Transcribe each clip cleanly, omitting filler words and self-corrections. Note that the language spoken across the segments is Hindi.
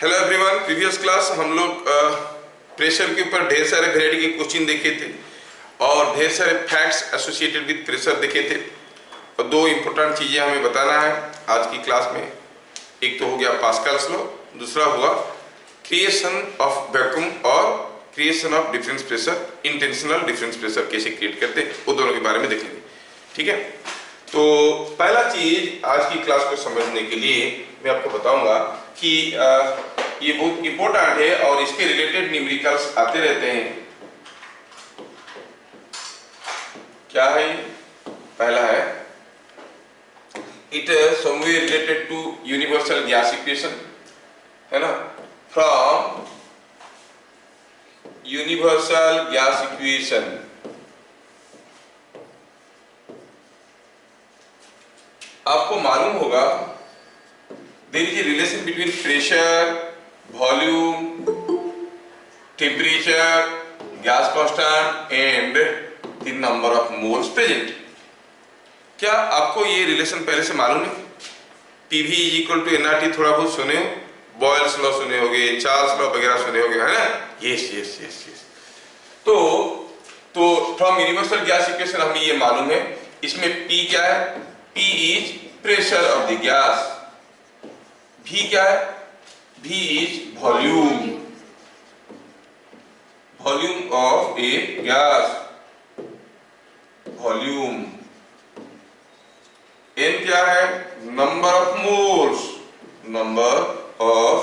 हेलो एवरीवन, प्रीवियस क्लास हम लोग प्रेशर के ऊपर ढेर सारे वेराइटी के क्वेश्चन देखे थे और ढेर सारे फैक्ट्स एसोसिएटेड विद प्रेशर देखे थे। और दो इम्पोर्टेंट चीज़ें हमें बताना है आज की क्लास में। एक तो हो गया पास्कल्स लॉ, दूसरा हुआ क्रिएशन ऑफ वैक्यूम और creation of difference pressure, intentional difference pressure कैसे क्रिएट करते हैं, वो दोनों के बारे में देखेंगे। ठीक है, तो पहला चीज आज की क्लास को समझने के लिए मैं आपको बताऊंगा कि ये बहुत इंपॉर्टेंट है और इसके रिलेटेड न्यूमेरिकल्स आते रहते हैं। क्या है? पहला है it somewhere related to universal gas equation, है ना, फ्रॉम यूनिवर्सल गैस इक्वेशन। आपको मालूम होगा there is a relation between pressure, volume, temperature, gas constant and the number of moles present. क्या आपको ये रिलेशन पहले से मालूम है? PV is equal to nRT, थोड़ा बहुत सुने हो, बॉयल्स लॉ सुने होगे, चार्ल्स लॉ वगैरह सुने होगे, है ना? Yes yes yes yes. तो फ्रॉम यूनिवर्सल गैस इक्वेशन हमें ये मालूम है। इसमें P क्या है? P is pressure of the gas, V क्या है? V is volume of a gas, volume। N क्या है? number of moles, number of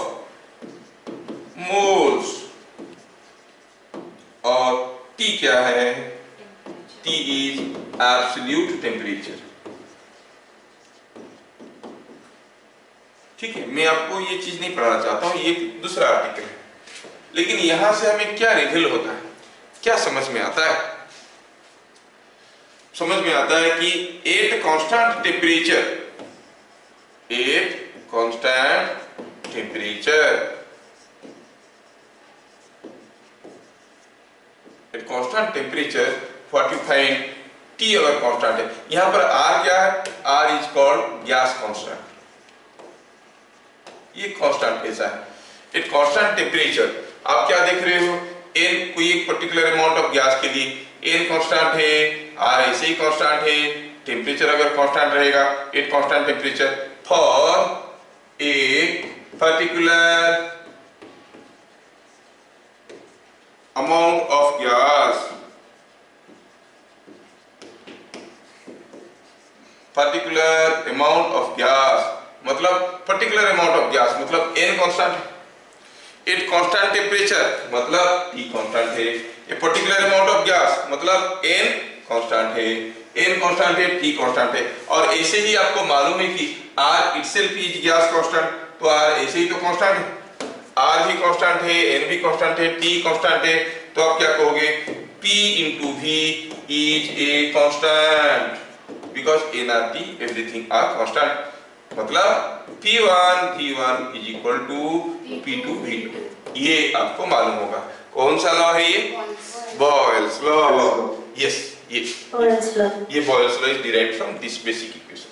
moles। और T क्या है? T is absolute temperature। ठीक है, मैं आपको ये चीज नहीं पढ़ाना चाहता हूं, ये दूसरा आर्टिकल है, लेकिन यहां से हमें क्या रिवील होता है, क्या समझ में आता है? समझ में आता है कि eight constant temperature, what you find T अगर कांस्टेंट है, यहां पर R क्या है? R is called gas constant. ये कांस्टेंट कैसा है? एट कांस्टेंट टेम्परेचर आप क्या देख रहे हो? N कोई एक पर्टिकुलर अमाउंट ऑफ गैस के लिए N कांस्टेंट है, R ऐसे ही कांस्टेंट है, टेम्परेचर अगर कांस्टेंट रहेगा eight constant temperature for a particular amount of gas, particular amount of gas मतलब पर्टिकुलर अमाउंट ऑफ गैस मतलब N कांस्टेंट है, एट कांस्टेंट टेम्परेचर मतलब T कांस्टेंट है, a particular amount of gas मतलब N कांस्टेंट है, N कांस्टेंट है, T कांस्टेंट है। और ऐसे ही आपको मालूम है कि R itself is gas constant, तो R ऐसे ही तो कांस्टेंट है, R भी कांस्टेंट है, N भी कांस्टेंट है, T कांस्टेंट है, तो आप क्या कहोगे? P into V is a constant because nRT everything are constant। मतलब P1 is equal to P2 V2। ये आपको मालूम होगा। कौन सा लॉ है ये? Boyle's law. यस, ये Boyle's law is derived from this basic equation.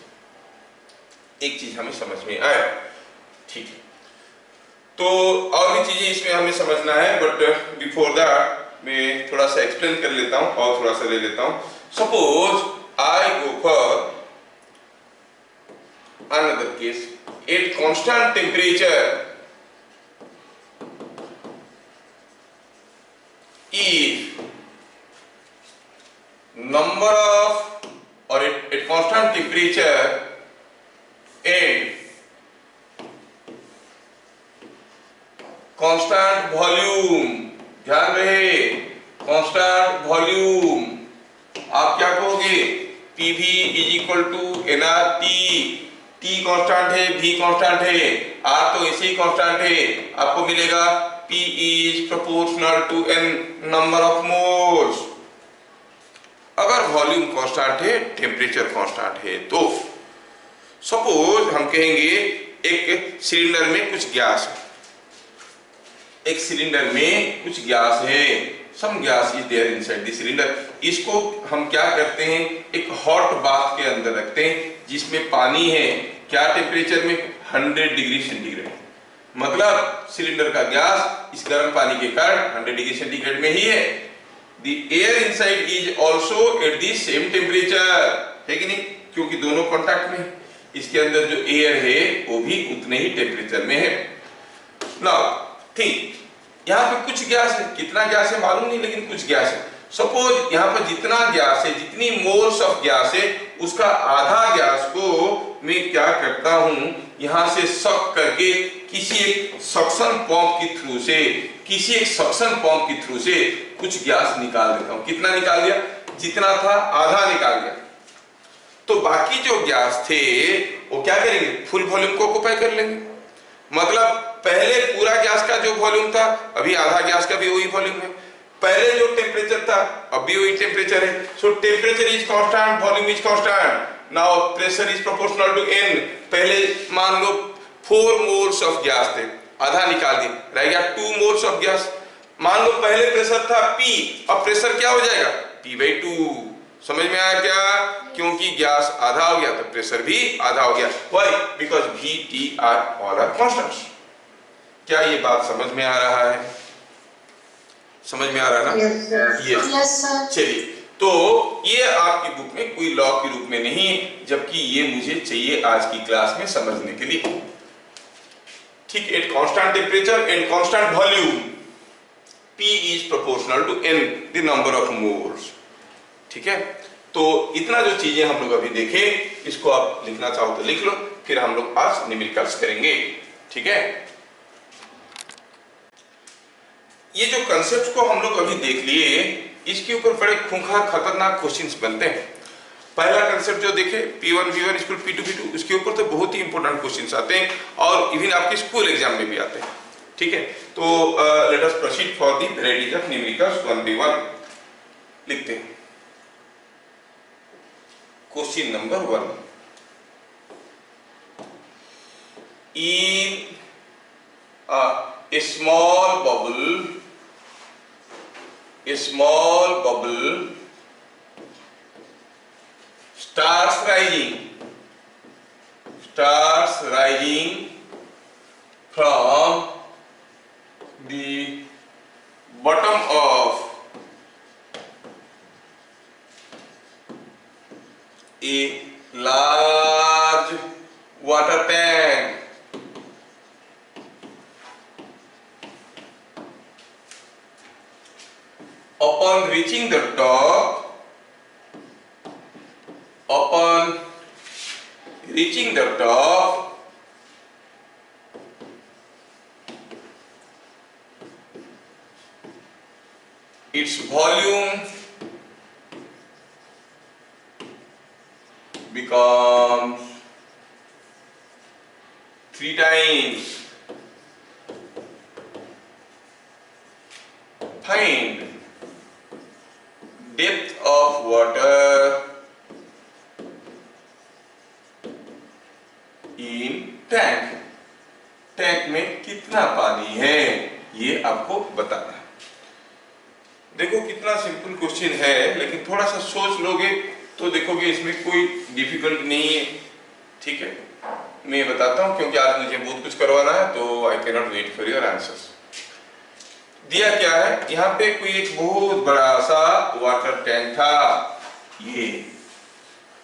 एक चीज हमें समझ में आया, ठीक है। तो और भी चीजें इसमें हमें समझना है, बट बिफोर दैट मैं थोड़ा सा एक्सप्लेन कर लेता हूँ और थोड़ा सा ले लेता हूँ। Suppose I go for another case at constant temperature if number of or at constant temperature and constant volume, ध्यान रहे constant volume, आप क्या कहोगे? PV is equal to nRT, T constant है, V कांस्टेंट है, R तो ऐसे ही कांस्टेंट है, आपको मिलेगा P is proportional to N number of moles. अगर वॉल्यूम कांस्टेंट है, टेम्परेचर कांस्टेंट है, तो सपोज हम कहेंगे एक सिलेंडर में कुछ गैस है, एक सिलेंडर में कुछ गैस है, some gas is there inside the cylinder। इसको हम क्या करते हैं? एक हॉट बाथ के अंदर रखते हैं जिसमें पानी है। क्या टेम्परेचर में? 100 डिग्री सेंटीग्रेड। मतलब सिलेंडर का गैस इस गर्म पानी के कारण 100 डिग्री सेंटीग्रेड में ही है। The air inside is also at the same temperature, है कि नहीं, क्योंकि दोनों कांटेक्ट में है। इसके अंदर जो एयर है वो भी उतने ही टेम्परेचर में है। नाउ ठीक, यहाँ पे कुछ गैस है, कितना गैस है मालूम नहीं, लेकिन कुछ गैस है। सपोज यहाँ पर जितना गैस है, जितनी मोल्स ऑफ गैस है, उसका आधा गैस को मैं क्या करता हूँ, यहाँ से सक करके किसी एक सक्शन पंप के थ्रू से, किसी एक सक्शन पंप के थ्रू से कुछ गैस निकाल देता हूँ। कितना निकाल दिया, जितना था आधा निकाल दिया। तो बाकी जो गैस थे वो क्या करेंगे, फुल वॉल्यूम को ऑक्युपाई कर लेंगे। मतलब पहले पूरा गैस का जो वॉल्यूम था, अभी आधा गैस का भी वही वॉल्यूम है। पहले जो टेम्परेचर था अब भी वही टेम्परेचर है। So temperature is constant, volume is constant. Now pressure is proportional to n। पहले मान लो 4 मोल्स ऑफ गैस थे, आधा निकाल दिए, रह गया 2 मोल्स ऑफ गैस। मान लो पहले प्रेशर था P, अब प्रेशर क्या हो जाएगा, P/2। समझ में आया क्या, क्योंकि गैस आधा हो गया तो प्रेशर भी आधा हो गया। Why, because V, T all are constants. क्या ये बात समझ में आ रहा है, समझ में आ रहा है ना? Yes sir. चलिए, तो ये आपकी बुक में कोई लॉ के रूप में नहीं है, जबकि ये मुझे चाहिए आज की क्लास में समझने के लिए। ठीक, at constant temperature and constant volume P is proportional to n, the number of moles. ठीक है, तो इतना जो चीजें हम लोग अभी देखे, इसको आप लिखना चाहो तो लिख लो, फिर हम लोग आज न्यूमेरिकल्स करेंगे। ठीक है, ये जो कंसेप्ट को हम लोग अभी देख लिए, इसके ऊपर बड़े खूंखार खतरनाक क्वेश्चंस बनते हैं। पहला कंसेप्ट जो देखे P1 V1 equal P2 V2, उसके ऊपर तो बहुत ही इंपॉर्टेंट क्वेश्चंस आते हैं और इवन आपके स्कूल एग्जाम में भी आते हैं। ठीक है, तो let us proceed for the varieties of numericals 1by1। लिखते हैं question number 1। In a small bubble starts rising from the bottom of a large water tank. Upon reaching the top, its volume becomes 3 times. Find depth of water in tank। Tank में कितना पानी है ये आपको बताना है। देखो कितना सिंपल क्वेश्चन है, लेकिन थोड़ा सा सोच लोगे तो देखोगे इसमें कोई डिफिकल्ट नहीं है। ठीक है, मैं बताता हूं क्योंकि आज मुझे बहुत कुछ करवाना है, तो I can not wait for your answers. दिया क्या है, यहाँ पे कोई एक बहुत बड़ा सा वाटर टैंक था, ये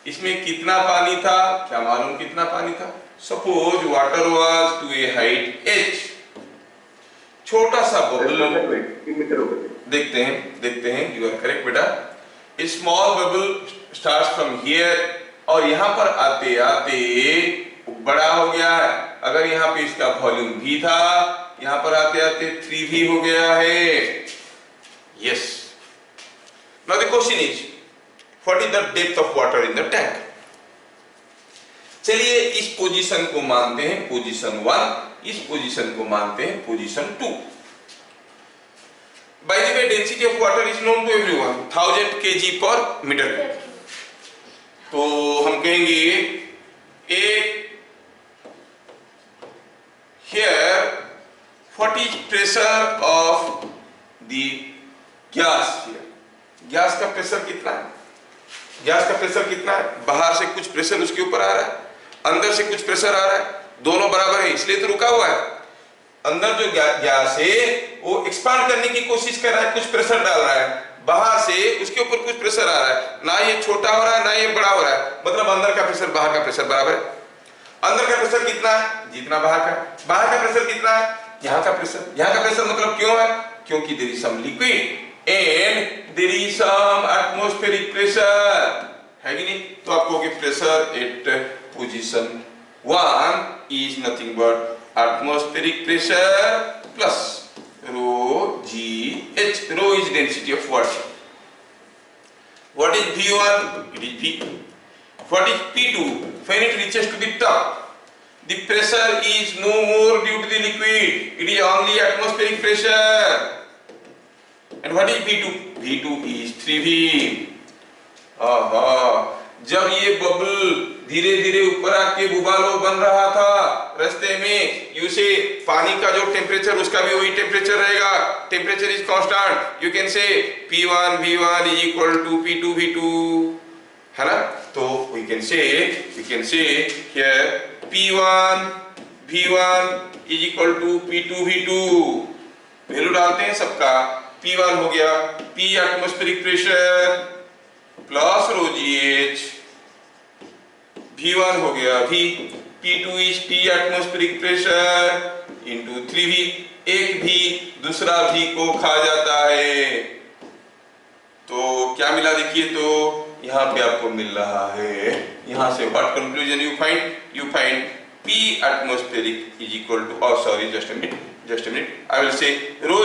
इसमें कितना पानी था, क्या मालूम कितना पानी था। Suppose water was to a height h, छोटा सा बबल, देखते हैं यू आर करेक्ट बेटा। A small bubble starts from here, और यहाँ पर आते आते बड़ा हो गया है। अगर यहाँ पे इसका वॉल्यूम भी था, यहाँ पर आते आते 3 भी हो गया है। Yes, now the question is what is the depth of water in the tank. चलिए इस पोजीशन को मानते हैं पोजीशन 1, इस पोजीशन को मानते हैं position 2। By the way, density of water is known to everyone, 1000 kg per meter। तो हम कहेंगे here what is pressure of the gas here। Gas का प्रेशर कितना है, गैस का प्रेशर कितना है, बाहर से कुछ प्रेशर उसके ऊपर आ रहा है, अंदर से कुछ प्रेशर आ रहा है, दोनों बराबर है इसलिए तो रुका हुआ है। अंदर जो गैस है वो एक्सपांड करने की कोशिश कर रहा है, कुछ प्रेशर डाल रहा है, बाहर से उसके ऊपर कुछ प्रेशर आ रहा है, ना ये छोटा हो रहा है ना ये बड़ा हो रहा है, मतलब अंदर का प्रेशर बाहर का प्रेशर बराबर है। अंदर का प्रेशर कितना है जितना बाहर का, बाहर का प्रेशर कितना है यहाँ का प्रेशर, यहाँ का प्रेशर मतलब क्यों है, क्योंकि there is some liquid and there is some atmospheric pressure, है कि नहीं। तो आपको कि pressure at position 1 is nothing but atmospheric pressure plus rho g h, rho is density of water. What is V1? It is V2. What is P2? When it reaches to the top, the pressure is no more due to the liquid, it is only atmospheric pressure. And what is V2? V2 is 3V. जब ये बबल धीरे धीरे ऊपर आके बुबालो बन रहा था रास्ते में, यू से पानी का जो टेम्परेचर उसका भी वही टेम्परेचर रहेगा, temperature is constant, you can say P1 V1 is equal to P2 V2, है ना। तो we can say here P1 V1 is equal to P2 V2, value डालते हैं सबका, P1 हो गया P atmospheric pressure plus rho GH, V1 हो गया V, P2 is P atmospheric pressure into 3V, एक भी दूसरा V को खा जाता है, तो क्या मिला देखिए, तो यहाँ पे आपको मिल रहा है, यहाँ से what conclusion you find P atmospheric is equal to, oh sorry, just a minute, I will say rho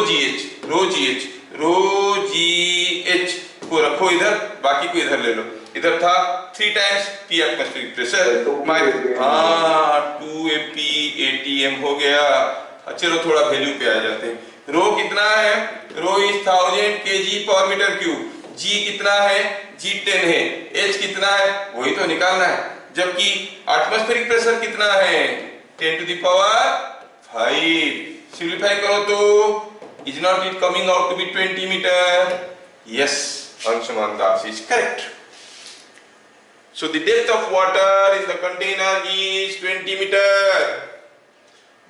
GH को रखो इधर, बाकी को इधर ले लो, इधर था 3 times P atmospheric pressure, 2 APATM हो गया। चलो थोड़ा वैल्यू पे आ जाते हैं, रो कितना है, रो इज 1000 kg पर मीटर क्यूब, G कितना है, G 10 है, H कितना है वही तो निकालना है, जबकि एटमॉस्फेरिक प्रेशर कितना है 10 to the power 5, सिंपलीफाई करो तो is not it coming out to be 20 metre, yes, Anshuman Das is correct. So the depth of water in the container is 20 meter.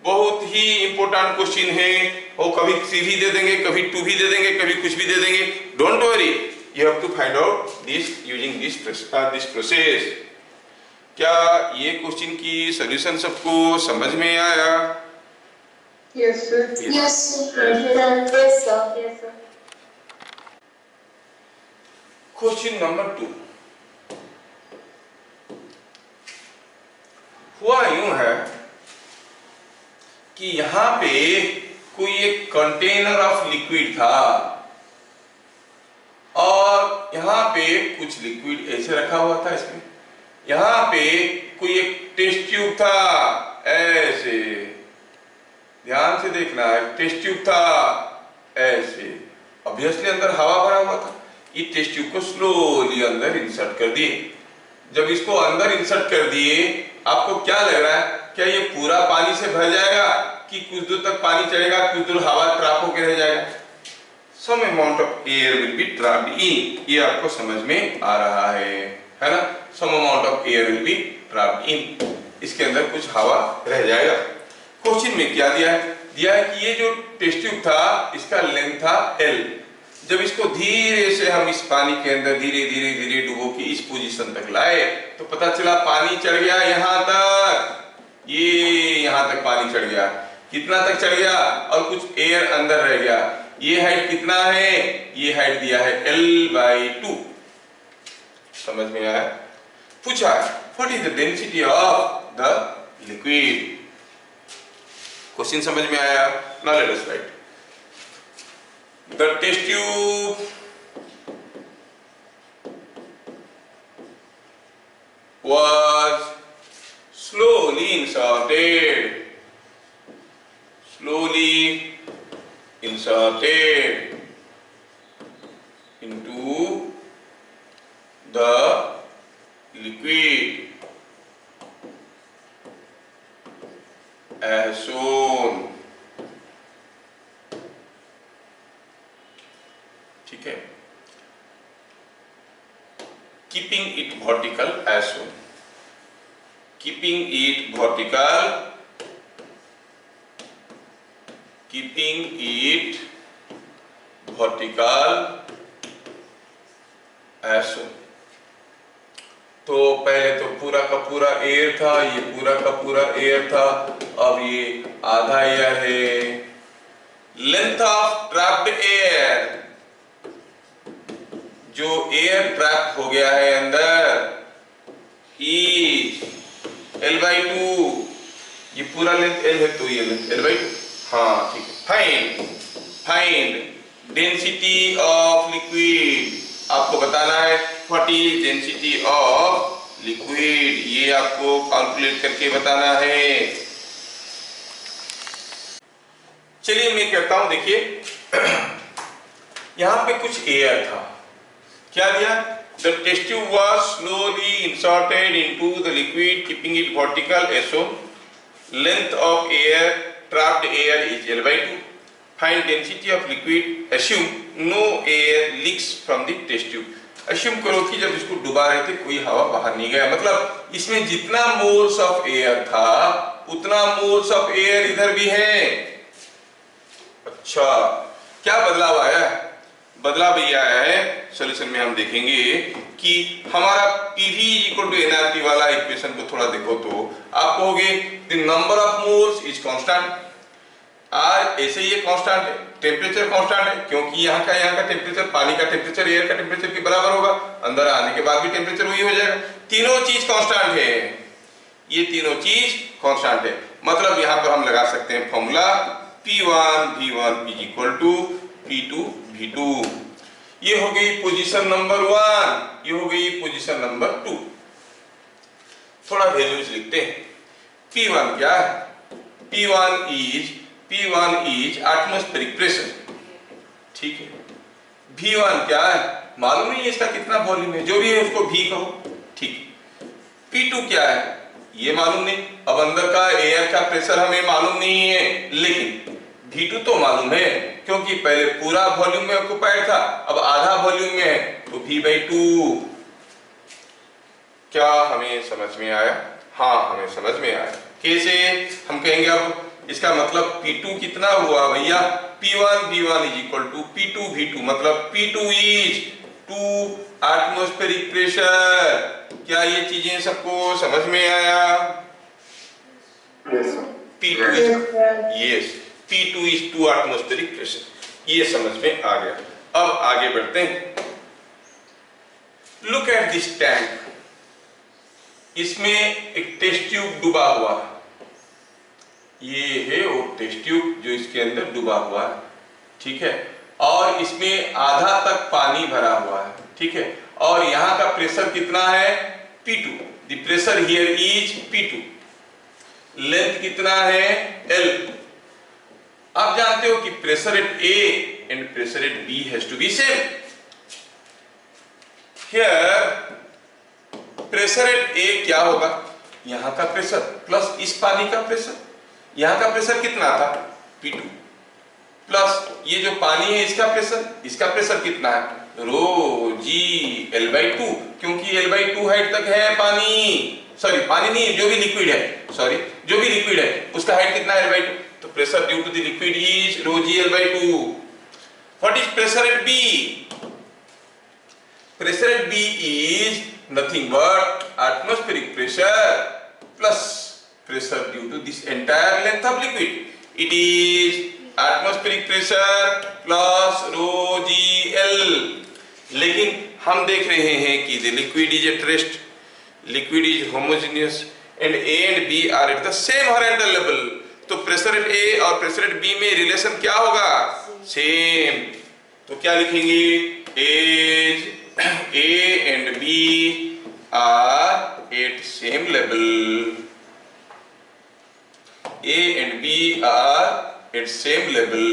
बहुत ही इंपॉर्टेंट क्वेश्चन है, और कभी CV दे देंगे, कभी 2V दे देंगे, कभी कुछ भी दे देंगे, don't worry, you have to find out this using this process. क्या ये क्वेश्चन की सॉल्यूशन सबको समझ में आया? Yes sir. Yes, sir. Yes, sir. Question number 2, हुआ यूं है कि यहां पे कोई एक कंटेनर ऑफ लिक्विड था और यहां पे कुछ लिक्विड ऐसे रखा हुआ था, इसमें यहां पे कोई एक टेस्ट ट्यूब था, ऐसे ध्यान से देखना है, टेस्ट ट्यूब था ऐसे, ऑब्वियसली अंदर हवा भरा हुआ था, ये टेस्ट ट्यूब को स्लोली अंदर इंसर्ट कर दिए। जब इसको अंदर इंसर्ट कर दिए, आपको क्या लग रहा है, क्या ये पूरा पानी से भर जाएगा कि कुछ दूर तक पानी चढ़ेगा, कुछ दूर हवा ट्रैप होकर रह जाएगा? Some amount of air will be trapped in, ये आपको समझ में आ रहा है ना, some amount of air will be trapped in, इसके अंदर कुछ हवा रह जाएगा। क्वेश्चन में क्या दिया है कि ये जो टेस्ट ट्यूब था इसका लेंथ था L, जब इसको धीरे से हम इस पानी के अंदर धीरे डुबो के इस पोजीशन तक लाए तो पता चला पानी चढ़ गया यहाँ तक, ये यहाँ तक पानी चढ़ गया, कितना तक चढ़ गया, और कुछ एयर अंदर रह गया। ये हाइट कितना है, ये हाइट दिया है L/2, समझ में आया? पूछा what is the density of the liquid, question समझ में आया? Now let us right. The test tube was slowly inserted into the liquid as shown, ठीक है, keeping it vertical as shown, keeping it vertical keeping it vertical as so. तो पहले तो पूरा का पूरा एयर था, ये पूरा का पूरा एयर था, अब ये आधा एयर है। लेंथ ऑफ ट्रैप्ड एयर, जो एयर ट्रैप हो गया है अंदर, इज L/2। ये पूरा लेंथ L है तो ये लेंथ L/2। हाँ ठीक है। फाइंड डेंसिटी ऑफ लिक्विड, आपको बताना है what is density of liquid, ये आपको कैलकुलेट करके बताना है। चलिए मैं कहता हूं, देखिए यहां पे कुछ एयर था, क्या दिया? The test tube was slowly inserted into the liquid, keeping it vertical as shown. Length of air, trapped air is L/2. Find density of liquid. Assume no air leaks from the test tube. Assume करो कि जब इसको डुबा रहे थे कोई हवा बाहर नहीं गया, मतलब इसमें जितना मोल्स ऑफ एयर था उतना मोल्स ऑफ एयर इधर भी है। अच्छा, क्या बदलाव आया? बदलाव ये आया है, सॉल्यूशन में हम देखेंगे कि हमारा PV इक्वल टू nRT वाला इक्वेशन को थोड़ा देखो तो आप कहोगे the number of moles is constant. ऐसे ये कांस्टेंट है, टेम्परेचर कांस्टेंट है, क्योंकि यहाँ का टेम्परेचर, पानी का टेम्परेचर एयर का टेम्परेचर के बराबर होगा, अंदर आने के बाद भी टेम्परेचर वही हो जाएगा। तीनों चीज कांस्टेंट है, ये तीनों चीज कांस्टेंट है, मतलब यहाँ पर हम लगा सकते हैं formula P1 V1 is equal to P2 V2। ये हो गई पोजीशन नंबर 1, ये हो गई पोजीशन नंबर 2। थोड़ा वैल्यूज लिखते हैं। P1 क्या है? P1 इज एटमॉस्फेरिक प्रेशर, ठीक है। V1 क्या है? मालूम नहीं है इसका कितना वॉल्यूम है, जो भी है उसको V कहो, ठीक। P2 क्या है? ये मालूम नहीं। अब अंदर का एयर का प्रेशर हमें मालूम नहीं है, लेकिन V2 तो मालूम है, क्योंकि पहले पूरा वॉल्यूम में ऑक्युपाइड था, अब आधा वॉल्यूम में है, तो V/2। क्या हमें समझ में आया? हाँ, हमें समझ में आया। कैसे? हम कहेंगे अब इसका मतलब P2 कितना हुआ भैया? P1 V1 is equal to P2 V2, मतलब P2 इज 2 एटमॉस्फेरिक प्रेशर। क्या ये चीजें सबको समझ में आया? P2 is 2 एटमॉस्फेरिक प्रेशर, ये समझ में आ गया। अब आगे बढ़ते हैं। लुक एट दिस टैंक, इसमें एक टेस्ट ट्यूब डूबा हुआ है, ये है वो टेस्ट ट्यूब जो इसके अंदर डूबा हुआ है, ठीक है। और इसमें आधा तक पानी भरा हुआ है, ठीक है। और यहाँ का प्रेशर कितना है? P2। The pressure here is P2। Length कितना है? L। आप जानते हो कि pressure at A and pressure at B has to be same. Here pressure at A क्या होगा? यहाँ का प्रेशर प्लस इस पानी का प्रेशर। यहाँ का प्रेशर कितना था? P2 प्लस ये जो पानी है इसका प्रेशर कितना है? ρg L/2, क्योंकि L/2 हाइट तक है पानी, सॉरी पानी नहीं, जो भी लिक्विड है उसका हाइट कितना है? L/2। तो pressure due to the liquid is ρg L/2। What is pressure at B? Pressure at B is nothing but atmospheric pressure plus pressure due to this entire length of liquid. It is atmospheric pressure plus ρg L। लेकिन हम देख रहे हैं कि the liquid is at rest, liquid is homogeneous and A and B are at the same horizontal level। तो pressure at A और pressure at B में रिलेशन क्या होगा? सेम। तो क्या लिखेंगे? As A and B are at same level, A and B are at same level,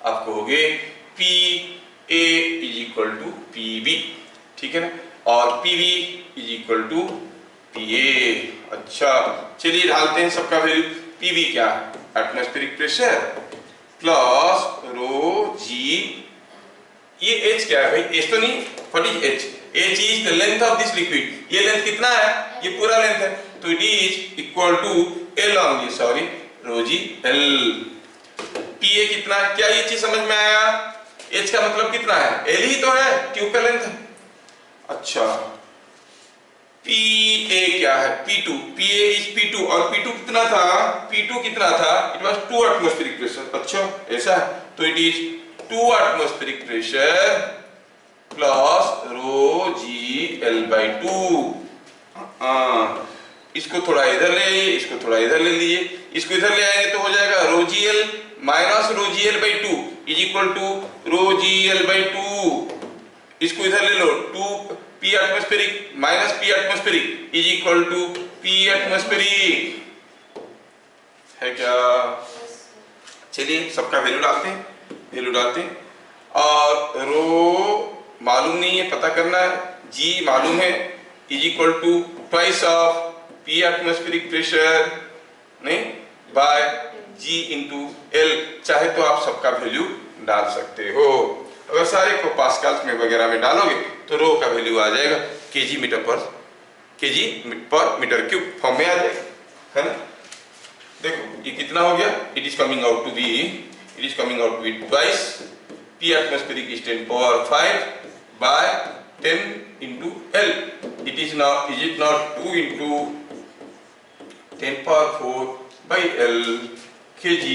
आप कहोगे PA is equal to PB, ठीक है ना, और PB is equal to PA। अच्छा, चलिए डालते हैं सबका वैल्यू। PB क्या है? एटमॉस्फेरिक प्रेशर प्लस ρg, ये H क्या है भाई? H तो नहीं, what is H? H is the length of this liquid। ये लेंथ कितना है? ये पूरा लेंथ है, तो it is equal to L only, sorry, ρg L। TA कितना है, क्या ये चीज समझ में आया? H का मतलब कितना है? L ही तो है, ट्यूब का लेंथ है। अच्छा, PA क्या है? P2, PA इज P2 और P2 कितना था? P2 कितना था? It was 2 atmospheric pressure. अच्छा ऐसा है, तो it is 2 atmospheric pressure plus row G L by 2। इसको थोड़ा इधर ले आइए, इसको थोड़ा इधर ले लीजिए, इसको इधर ले आएंगे तो हो जाएगा rho G L minus rho G L by 2 is equal to rho G L by 2। इसको इधर ले लो, 2 P atmospheric minus P atmospheric is equal to P atmospheric, है क्या? चलिए सबका वैल्यू डालते हैं, और रो मालूम नहीं है, पता करना है, G मालूम है, is equal to twice of P atmospheric pressure नहीं बाय G इंटू L। चाहे तो आप सबका वैल्यू डाल सकते हो, अगर सारे को पास्कल्स में वगैरह में डालोगे तो रो का वैल्यू आ जाएगा केजी पर मीटर क्यूब फॉर्म में आ जाएगा, है ना? देखो ये कितना हो गया, it is coming out to be twice P atmospheric is 10 power 5 by 10 into L। It is it not 2 into 10 power 4 by L kg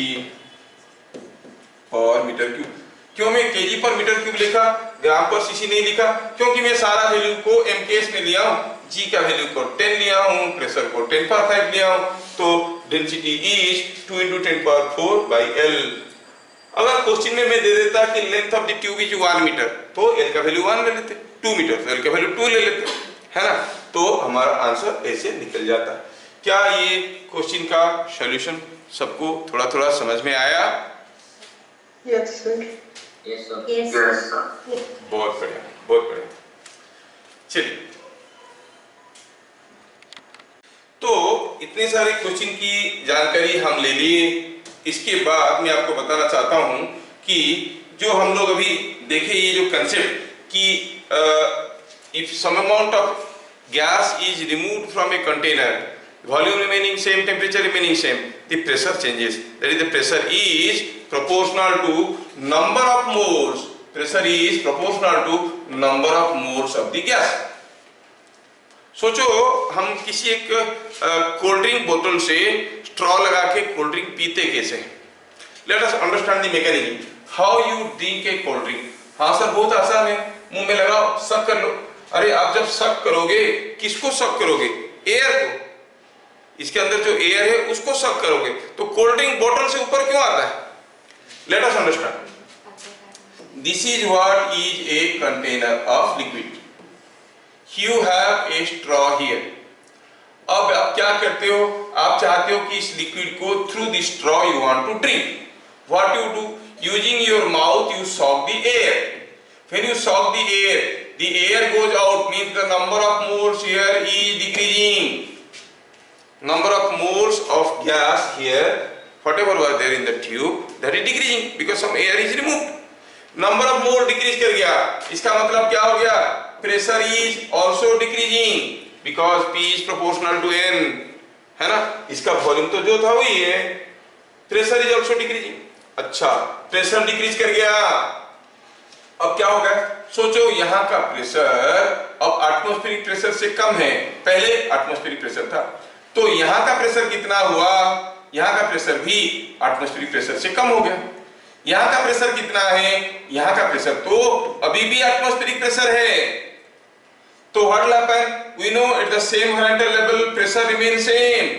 पर मीटर क्यूब। क्यों मैं kg पर मीटर क्यूब लिखा, ग्राम पर सीसी नहीं लिखा? क्योंकि मैं सारा वैल्यू को MKS में लिया हूं, G का वैल्यू को 10 लिया हूं, प्रेशर को 10 पावर 5 लिया हूं, तो density is 2 into 10 power 4 by L। अगर क्वेश्चन में मैं दे देता कि length of the tube is 1 metre, तो L का वैल्यू 1 ले लेते, 2 मीटर तो L का वैल्यू 2 ले लेते, है ना? तो हमारा आंसर ऐसे निकल जाता। क्या ये क्वेश्चन का सॉल्यूशन सबको थोड़ा थोड़ा समझ में आया? Yes, sir. Yes, sir. बहुत बढ़िया। चलिए, तो इतने सारे क्वेश्चन की जानकारी हम ले लिए। इसके बाद मैं आपको बताना चाहता हूं कि जो हम लोग अभी देखे, ये जो कंसेप्ट कि if some amount of gas is removed from a container, volume remaining same, temperature remaining same, the pressure changes. That is, the pressure is proportional to number of moles. Pressure is proportional to number of moles of the gas. सोचो हम किसी एक कोल्ड ड्रिंक बोतल से स्ट्रॉ लगा के कोल्ड ड्रिंक पीते कैसे? Let us understand the mechanism how you drink A cold drink. हाँ सर बहुत आसान है, मुंह में लगाओ, सक कर लो। अरे आप जब सक करोगे, किसको सक करोगे? एयर को, इसके अंदर जो एयर है उसको सक करोगे, तो कोल्ड ड्रिंक बोतल से ऊपर क्यों आता है? Let us understand. This is what is a container of liquid. You have a straw here. अब आप क्या करते हो? आप चाहते हो कि इस लिक्विड को through the straw you want to drink. What you do? Using your mouth you suck the air. When you suck the air goes out, means the number of moles here is decreasing. Number of moles of gas here, whatever was there in the tube, that is decreasing because some air is removed. Number of mole decrease कर गया, इसका मतलब क्या हो गया? Pressure is also decreasing because P is proportional to N, है ना? इसका वॉल्यूम तो जो था वही है, pressure is also decreasing। अच्छा, pressure decrease कर गया, अब क्या होगा? सोचो यहाँ का प्रेशर अब एटमॉस्फेरिक प्रेशर से कम है, पहले एटमॉस्फेरिक प्रेशर था, तो यहाँ का प्रेशर कितना हुआ? यहाँ का प्रेशर भी एटमॉस्फेरिक प्रेशर से कम हो गया। यहाँ का प्रेशर कितना है? यहाँ का प्रेशर तो अभी भी एटमॉस्फेरिक प्रेशर है। तो what will happen? We know at the same horizontal level pressure remain same,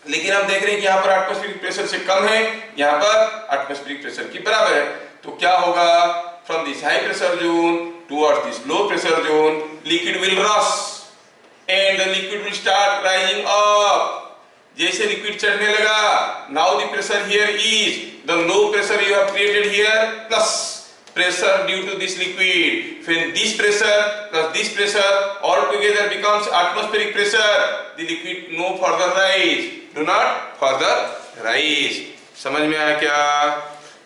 लेकिन हम देख रहे हैं कि यहाँ पर एटमॉस्फेरिक प्रेशर से कम है, यहाँ पर एटमॉस्फेरिक प्रेशर की बराबर है। तो क्या होगा? From this high pressure zone towards this low pressure zone, liquid will rush and the liquid will start rising up. जैसे लिक्विड चढ़ने लगा, now the pressure here is the low pressure you have created here plus pressure due to this liquid. When this pressure plus this pressure all together becomes atmospheric pressure, the liquid no further rise, do not further rise. समझ में आया क्या?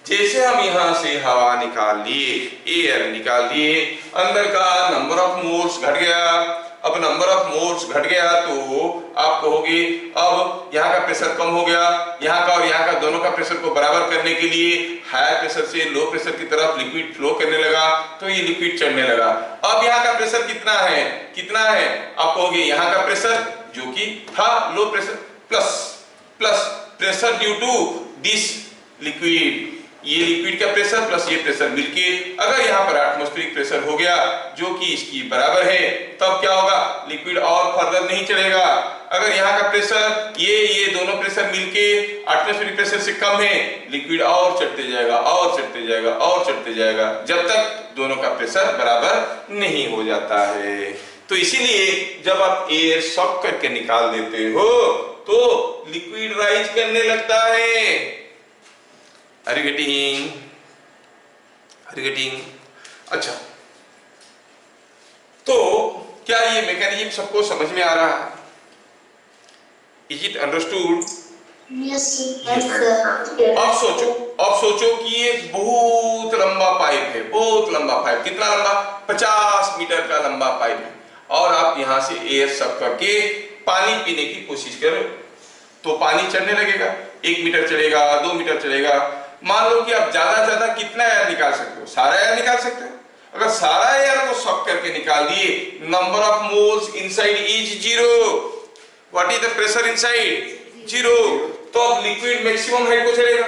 जैसे हम यहाँ से हवा निकाल लिए, एयर निकाल लिए, अंदर का नंबर ऑफ मोल्स घट गया, अब नंबर ऑफ मोल्स घट गया तो आप कहोगे अब यहाँ का प्रेशर कम हो गया, यहाँ का और यहाँ का दोनों का प्रेशर को बराबर करने के लिए हायर प्रेशर से लो प्रेशर की तरफ लिक्विड फ्लो करने लगा, तो ये लिक्विड चढ़ने लगा। अब यहाँ का प्रेशर कितना है, कितना है, आप कहोगे यहाँ का प्रेशर जो कि था low pressure plus pressure due to this liquid, ये लिक्विड का प्रेशर प्लस ये प्रेशर मिलके अगर यहाँ पर एटमॉस्फेरिक प्रेशर हो गया जो कि इसकी बराबर है, तब क्या होगा, लिक्विड और फर्दर नहीं चढ़ेगा। अगर यहाँ का प्रेशर ये दोनों प्रेशर मिलके एटमॉस्फेरिक प्रेशर से कम है, लिक्विड और चढ़ते जाएगा और चढ़ते जाएगा और चढ़ते जाएगा जब तक दोनों का प्रेशर बराबर नहीं हो जाता है। तो इसीलिए जब आप एयर सॉक करके निकाल देते हो तो लिक्विड राइज करने लगता है। Are you getting? Are you getting? अच्छा, तो क्या ये मैकेनिज्म सबको समझ में आ रहा है? Is it understood? Yes, sir. अब सोचो कि ये बहुत लंबा पाइप है, बहुत लंबा पाइप, कितना लंबा, 50 मीटर का लंबा पाइप है, और आप यहाँ से एयर सक करके पानी पीने की कोशिश करो तो पानी चढ़ने लगेगा, 1 मीटर चढ़ेगा, 2 मीटर चढ़ेगा। मान लो कि आप ज्यादा कितना एयर निकाल सकते हो, सारा एयर निकाल सकते हो। अगर सारा एयर को सक करके निकाल दिए, number of moles inside is 0, what is the pressure inside, 0, तो अब लिक्विड मैक्सिमम हाइट को चढ़ेगा।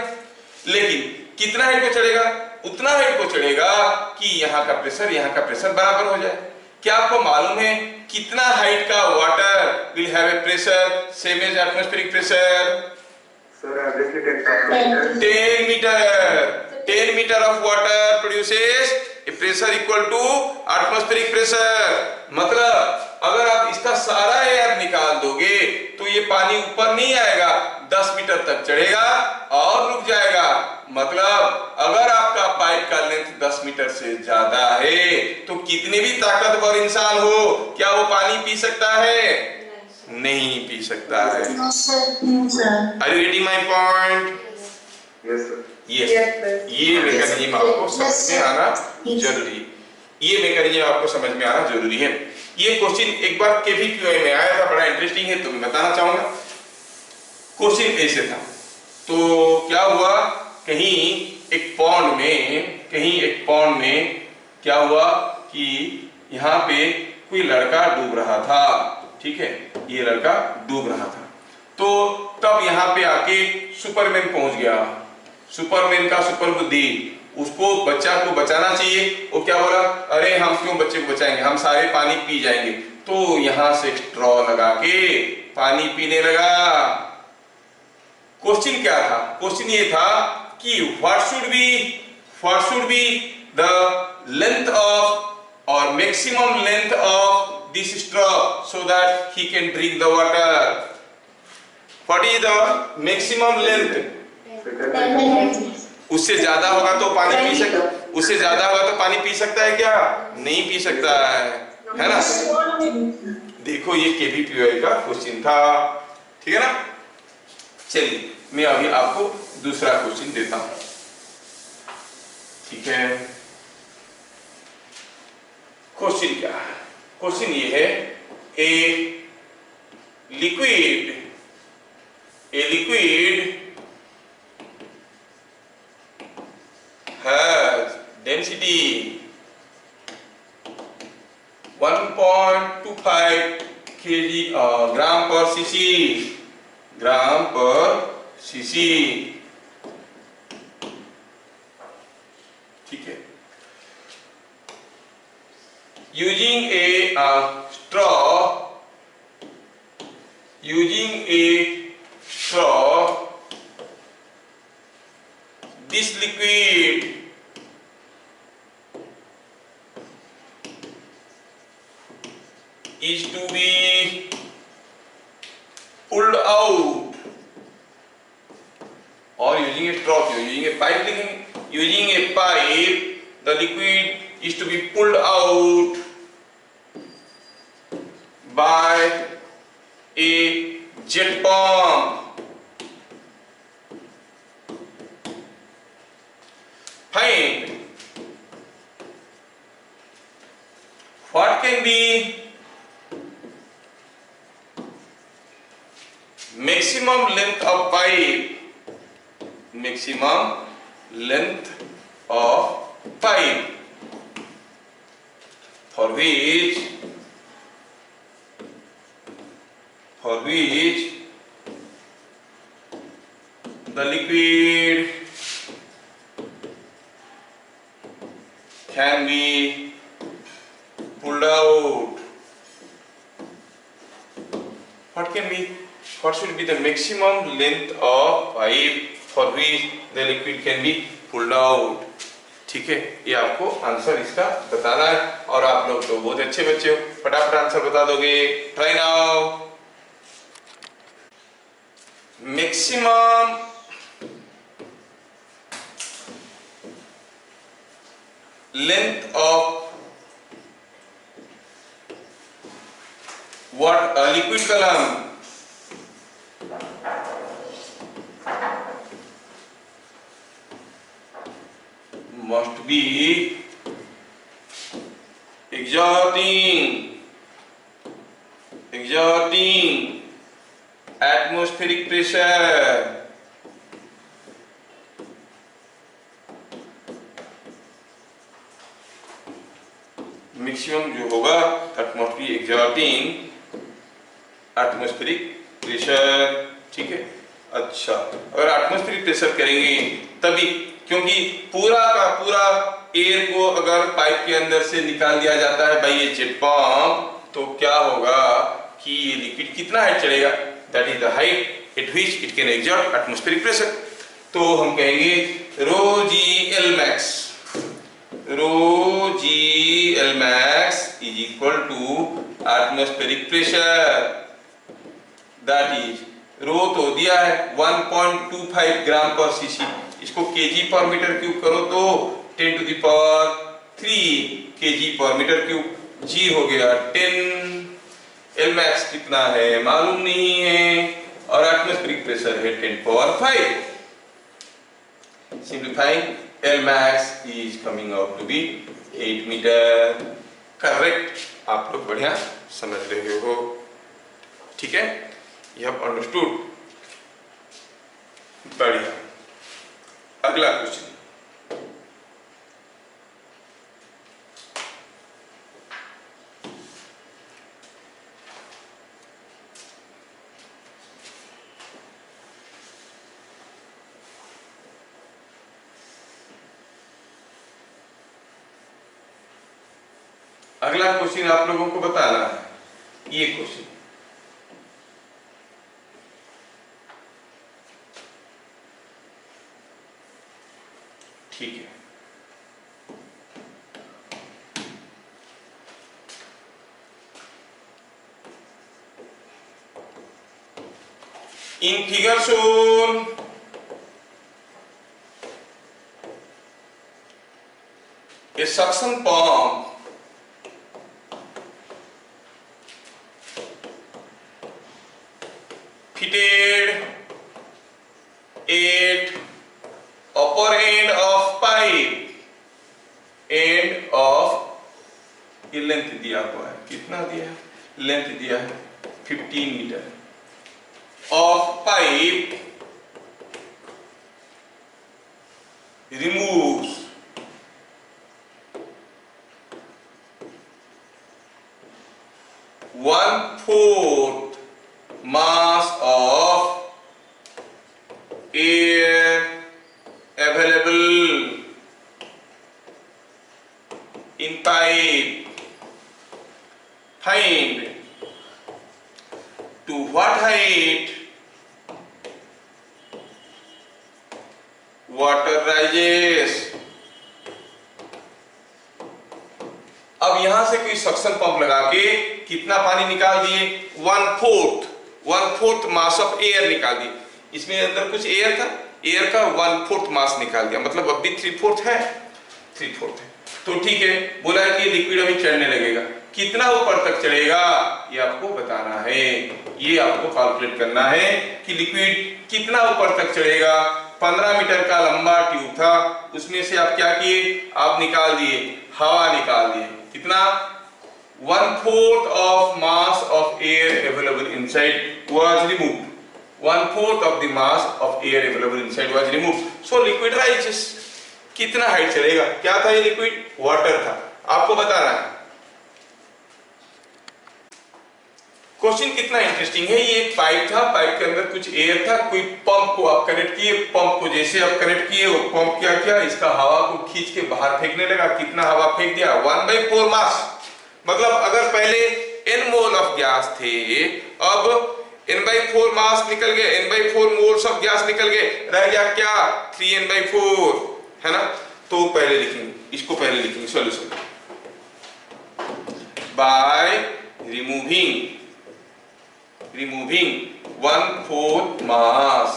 लेकिन कितना हाइट को चढ़ेगा, उतना हाइट को चढ़ेगा कि यहाँ का प्रेशर बराबर हो जाए। क्या आपको मालूम है कितना हाइट का water will have a pressure same as atmospheric pressure? Sir, obviously 10 meter. 10 meter of water produces a pressure equal to atmospheric pressure। मतलब अगर आप इसका सारा एयर निकाल दोगे तो ये पानी ऊपर नहीं आएगा, 10 मीटर तक चढ़ेगा और रुक जाएगा। मतलब अगर आपका पाइप का लेंथ 10 मीटर से ज्यादा है तो कितने भी ताकतवर इंसान हो, क्या वो पानी पी सकता है? नहीं पी सकता है। No, sir. No, sir. Are you getting my point? Yes, sir. Yes. Yes, sir. ये मैकेनिज्म आपको समझ Yes, में sir. आना Yes. जरूरी, ये मैकेनिज्म आपको समझ में आना जरूरी है। ये क्वेश्चन एक बार केवीपीओ में आया था, बड़ा इंटरेस्टिंग है, तो मैं बताना चाहूंगा। क्वेश्चन ऐसे था, तो क्या हुआ, कहीं एक पॉन्ड में क्या हुआ कि यहाँ पे कोई लड़का डूब रहा था, ठीक है, ये लड़का डूब रहा था। तो तब यहाँ पे आके सुपरमैन पहुंच गया, सुपरमैन का सुपर बुद्धि, उसको बच्चा को बचाना चाहिए। वो क्या बोला, अरे हम क्यों बच्चे को बचाएंगे, हम सारे पानी पी जाएंगे। तो यहाँ से स्ट्रॉ लगा के पानी पीने लगा। क्वेश्चन क्या था, क्वेश्चन ये था कि what should be the length of or maximum length of this straw so that he can drink the water? What is the maximum length? उससे ज्यादा होगा तो पानी पी सकता, उससे ज्यादा होगा तो पानी पी सकता है क्या? नहीं पी सकता है ना। देखो ये केवीपीओ का क्वेश्चन था, ठीक है ना। चलिए मैं अभी आपको दूसरा क्वेश्चन देता हूं, ठीक है। क्वेश्चन क्या है, क्वेश्चन ये है, a liquid has density 1.25 kg ग्राम पर cc, ठीक है। Using a straw, this liquid is to be pulled out, or using a straw, using a pipe, the liquid is to be pulled out by a jet pump. Find what can be length of pipe for which the liquid can be pulled out. What should be the maximum length of pipe for which the liquid can be pulled out? ठीक है, ये आपको आंसर इसका बताना है और आप लोग तो बहुत अच्छे बच्चे हो, फटाफट आंसर बता दोगे। Try now. Maximum length of what a liquid column must be exerting atmospheric pressure maximum जो होगा that must be exerting atmospheric pressure। ठीक है, अच्छा अगर एटमॉस्फेरिक प्रेशर करेंगे तभी, क्योंकि पूरा का पूरा एयर को अगर पाइप के अंदर से निकाल दिया जाता है बाई ये जेट पंप, तो क्या होगा कि ये लिक्विड कितना हाइट चढ़ेगा, that is the height at which it can exert atmospheric pressure. तो हम कहेंगे rho G L max is equal to atmospheric pressure, that is rho तो दिया है 1.25 ग्राम पर सीसी, इसको केजी पर मीटर क्यूब करो तो 10 टू द पावर 3 केजी पर मीटर क्यूब, जी हो गया 10। एल मैक्स कितना है मालूम नहीं है और एटमॉस्फेरिक प्रेशर है 10 power 5। Simplifying L max is coming out to be 8 metre. Correct, आप लोग बढ़िया समझ रहे हो। ठीक है, you have understood, बढ़िया। अगला क्वेश्चन, अगला क्वेश्चन आप लोगों को बताना है ये क्वेश्चन। ठीक है, in figure shown a suction pump fitted at upper end of pipe, end of, ये लेंथ दिया हुआ है, कितना दिया है, लेंथ दिया है 15 metre of pipe removes one-fourth mass of air available in pipe. Find to what height water rises। अब यहां से कोई सक्शन पंप लगा के कितना पानी निकाल दिए, one fourth mass of air निकाल दिए। इसमें अंदर कुछ एयर था, एयर का 1/4 मास निकाल दिया, मतलब अब भी 3/4 है, 3/4 है। तो ठीक है, बोला है कि लिक्विड अभी चढ़ने लगेगा, कितना ऊपर तक चढ़ेगा ये आपको बताना है। ये आपको कैलकुलेट करना है कि लिक्विड कितना ऊपर तक चढ़ेगा। 15 मीटर का लंबा ट्यूब था, उसमें से आप क्या किए, आप निकाल दिए, हवा निकाल दिए, कितना, 1/4 of mass of air available inside was removed, 1/4 of the mass of air available inside was removed, so liquid rises. कितना हाइट चलेगा? क्या था ये लिक्विड? वाटर था। आपको बताना है। क्वेश्चन कितना इंटरेस्टिंग है। ये एक पाइप था, पाइप के अंदर कुछ एयर था, कोई पंप को आप कनेक्ट किए, पंप को जैसे आप कनेक्ट किए वो पंप क्या किया, इसका हवा को खींच के बाहर फेंकने लगा। कितना हवा फेंक दिया? 1/4 मास। मतलब अगर पहले n मोल ऑफ गैस थे, अब n/4 मास निकल गए, n/4 मोल्स ऑफ गैस निकल गए, रह गया क्या? 3n/4, है ना? तो पहले लिखेंगे इसको, पहले लिखेंगे सॉल्यूशन बाय रिमूविंग 1/4 मास।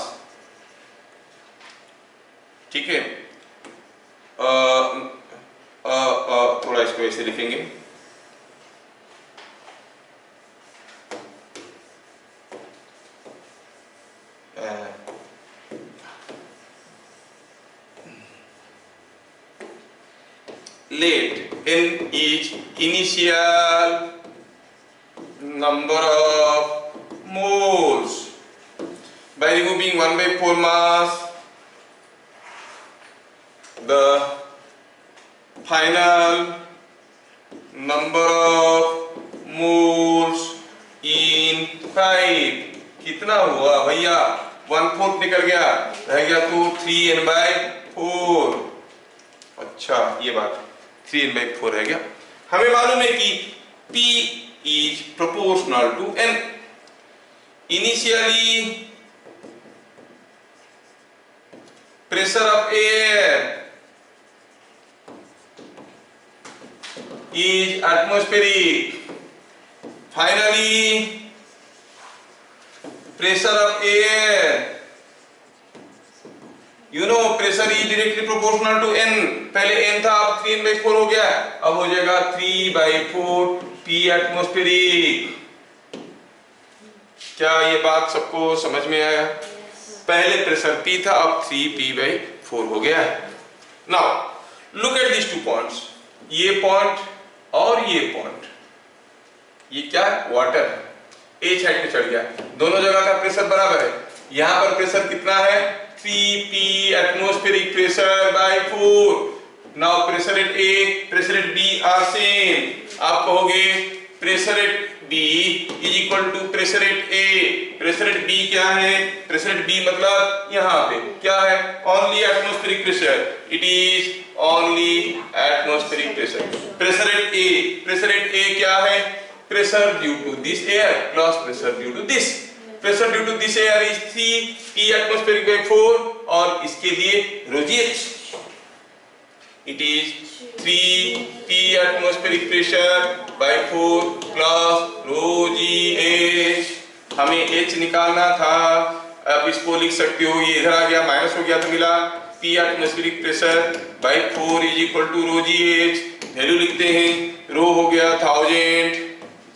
ठीक है, थोड़ा इसको ऐसे लिखेंगे, let n is initial number of moles by removing 1/4 mass, the final number of moles in pipe। कितना हुआ भैया? 1/4 निकल गया, रह गया तो 3n/4। अच्छा ये बात 3n/4 रह गया। हमें मालूम है कि P is proportional to n। Initially pressure of air is atmospheric, finally pressure of air, you know pressure is directly proportional to n। पहले n था, अब 3n/4 हो गया, अब हो जाएगा 3/4 P atmospheric। क्या ये बात सबको समझ में आया? पहले प्रेशर P था, अब 3P/4 हो गया है। Now look at this 2 points, ये पॉइंट और ये पॉइंट, ये क्या है? वाटर है, H हाइट पे चढ़ गया, दोनों जगह का प्रेशर बराबर है। यहां पर प्रेशर कितना है? 3P atmospheric pressure by 4। Now pressure at A, pressure at B are same. आप कहोगे pressure at B is equal to pressure at A। Pressure at B क्या है? प्रेशर एट B मतलब यहाँ पे क्या है? Only atmospheric pressure, it is only atmospheric pressure. Pressure at A, pressure at A क्या है? Pressure due to this air plus pressure due to this. Pressure due to this air is 3P atmospheric by 4 और इसके लिए ρgh, it is 3P atmospheric pressure by 4 plus ρgh। हमें h निकालना था, अब इसको लिख सकते हो, ये इधर आ गया, माइनस हो गया तो मिला P atmospheric pressure by 4 is equal to ρgh। Value लिखते हैं, रो हो गया 1000,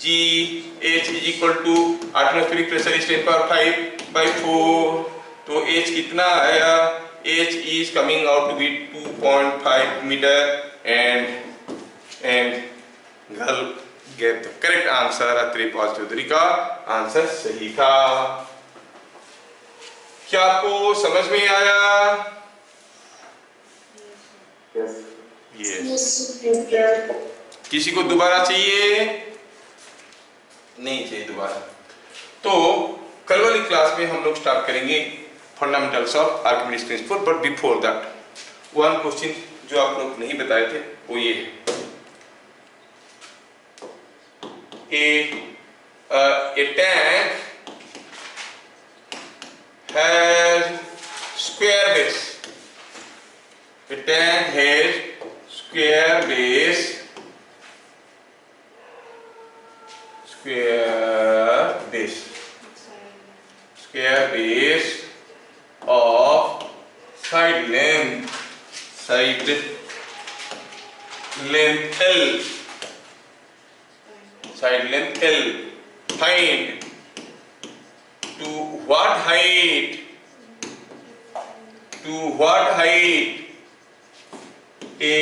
G H is equal to atmospheric pressure is 10⁵/4। तो H कितना आया? H is coming out to be 2.5 meter and girl get the correct answer। अत्रेपाल Chaudhary का आंसर सही था। क्या आपको समझ में आया? Yes। Yes, teacher. किसी को दोबारा चाहिए? नहीं चाहिए दोबारा। तो कल वाली क्लास में हम लोग स्टार्ट करेंगे fundamentals of Archimedes principal, but before that one question जो आप लोग नहीं बताए थे वो ये है। A tank has square base। A tank has square base, square base of side length L, side length L। Find to what height a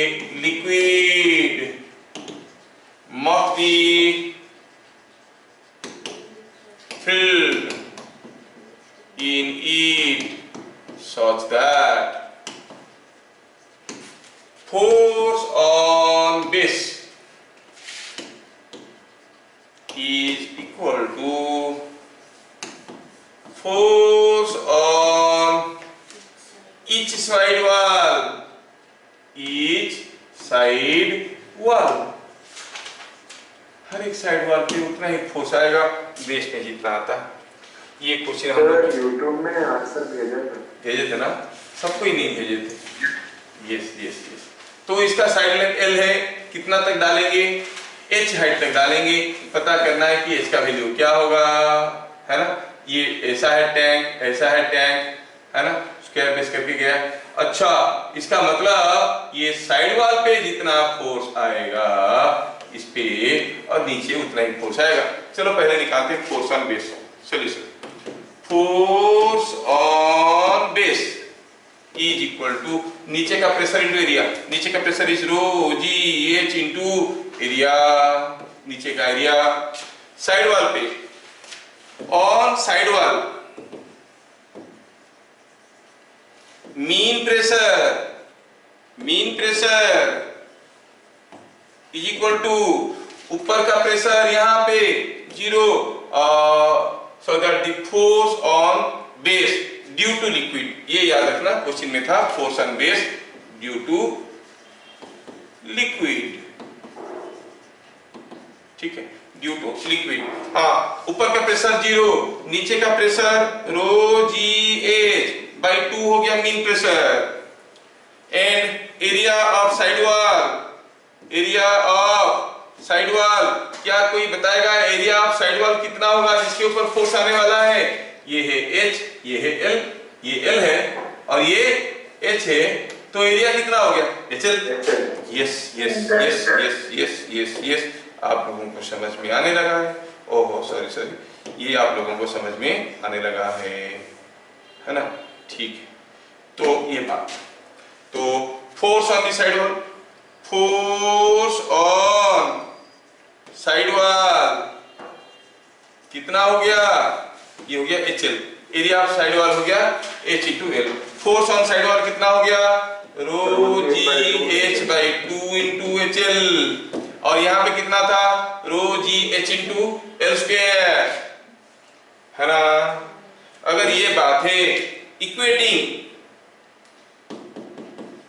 liquid must be filled in it such that force on base is equal to force on each side wall. Each side wall, हर एक साइड वॉल पे उतना ही फोर्स आएगा बेस में जितना आता है। ये क्वेश्चन हम लोग यूट्यूब में आंसर भेजे थे ना, सबको ही नहीं भेजे थे। Yes yes yes. तो इसका साइड लेंथ L है, कितना तक डालेंगे? H हाइट तक डालेंगे। पता करना है कि H का वैल्यू क्या होगा, है ना। ये ऐसा है टैंक, ऐसा है टैंक, है ना, स्क्वायर बेस करके गया। अच्छा, इसका मतलब ये साइड वॉल पे जितना फोर्स आएगा इस पे और नीचे उतना ही फोर्स आएगा। चलो पहले निकालते हैं force on base solution. Force on base is equal to नीचे का प्रेशर इनटू एरिया। नीचे का pressure is rho g h into area, नीचे का एरिया। साइड वॉल पे on side wall mean pressure is equal to ऊपर का प्रेशर यहाँ पे 0, so that the force on base due to liquid. ये याद रखना, क्वेश्चन में था force on base due to liquid, ठीक है, ड्यू टू लिक्विड। हाँ, ऊपर का प्रेशर 0, नीचे का pressure rho g h by 2 हो गया mean pressure. And area of side wall, क्या कोई बताएगा एरिया ऑफ साइड वॉल कितना होगा जिसके ऊपर फोर्स आने वाला है? ये है H, ये है L, ये L है और ये H है, तो एरिया कितना हो गया? HL। Yes yes yes yes yes yes yes, आप लोगों को समझ में आने लगा है। ओहो सॉरी, ये आप लोगों को समझ में आने लगा है ना, ठीक है। तो ये बात, तो force on the side wall, force on side wall कितना हो गया? ये हो गया HL। Area of side wall हो गया H into L। Force on side wall कितना हो गया? Rho ji H by 2 into HL। और यहाँ पे कितना था? रो जी H इंटू L स्क्वायर, है ना। अगर ये बात है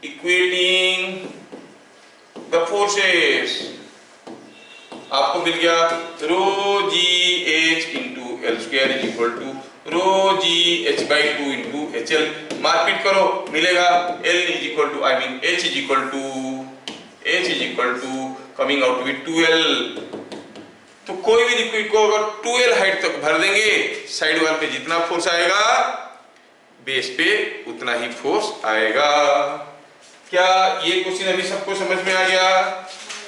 इक्वेटिंग द फोर्सेस, आपको मिल गया rho g h into l square is equal to rho g h by 2 into h l. मार्कपिट करो, मिलेगा L is equal to H is equal to coming out with 2L। तो कोई भी लिक्विड को अगर 2L हाइट तक भर देंगे, साइड वॉल पे जितना फोर्स आएगा बेस पे उतना ही फोर्स आएगा। क्या ये क्वेश्चन अभी सबको समझ में आ गया?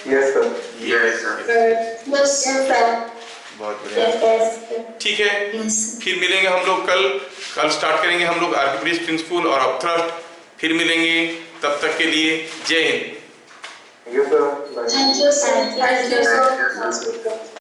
Yes sir. यस सर, बहुत बढ़िया, ठीक है। फिर मिलेंगे हम लोग कल स्टार्ट करेंगे हम लोग आर्किमिडीज प्रिंसिपल और अपथ्रस्ट। फिर मिलेंगे, तब तक के लिए जय Hind. Thank you, sir. Thank you, sir.